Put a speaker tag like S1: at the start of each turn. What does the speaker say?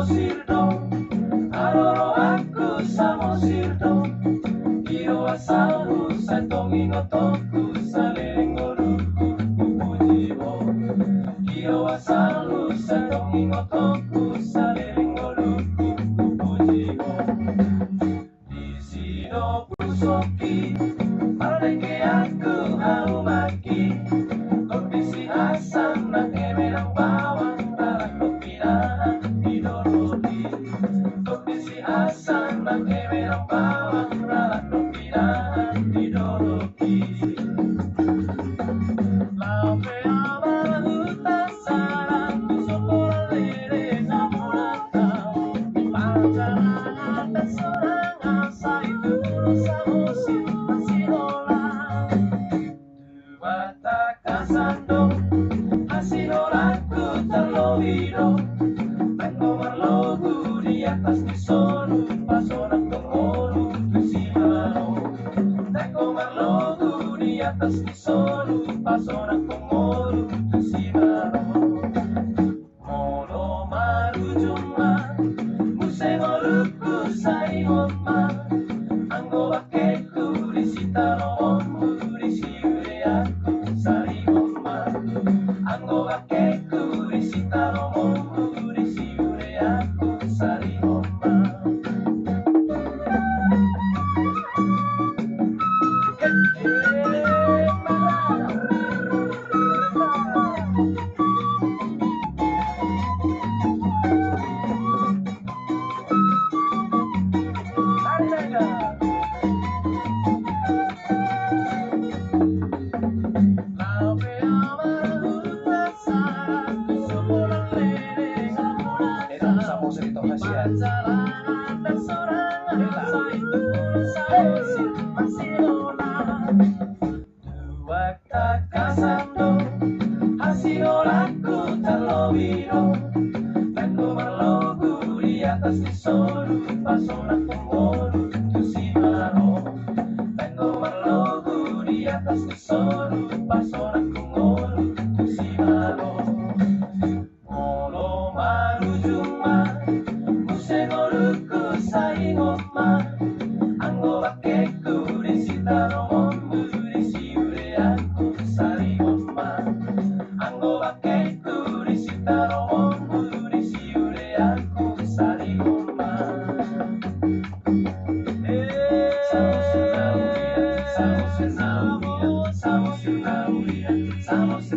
S1: samosirdo, aroro aku samosirdo, iyo asalu santongi ngotoku saleng oruku pujiwo, iyo asalu santongi ngotoku saleng oruku pujiwo, di sino pusoki maleke aku haumaki, kondisi asam nang emerang bawang darah kepinaan didoroti, kondisi asam nang emerang bawang darah kepinaan didoroti. Laupe amar hutan sarang kusokola lele namuratau, panjangan dan sorangan saitu samusin masinola, dua kasando hasilolaku terlohido, tango merlogu di atas disoru pasonak pengoru tusimano, tango merlogu di atas disoru pasonak pengoru tusimano, mono marujuma musengoruku saimoma, anggo bakeku disitano ombu disiure aku sarimoma, anggo bakeku disitano ombu disiure aku sarimoma. Hasilolaku terlohido, tango merlogu di atas disoru pasonak pengoru tusimano, tango merlogu di atas disoru pasonak pengoru tusimano, molo marujuma musengoruku saingoma, anggo bakeku disitano ombu disiure aku sarimoma, anggo bakeku disitano ombu disiure aku sarimoma. Samus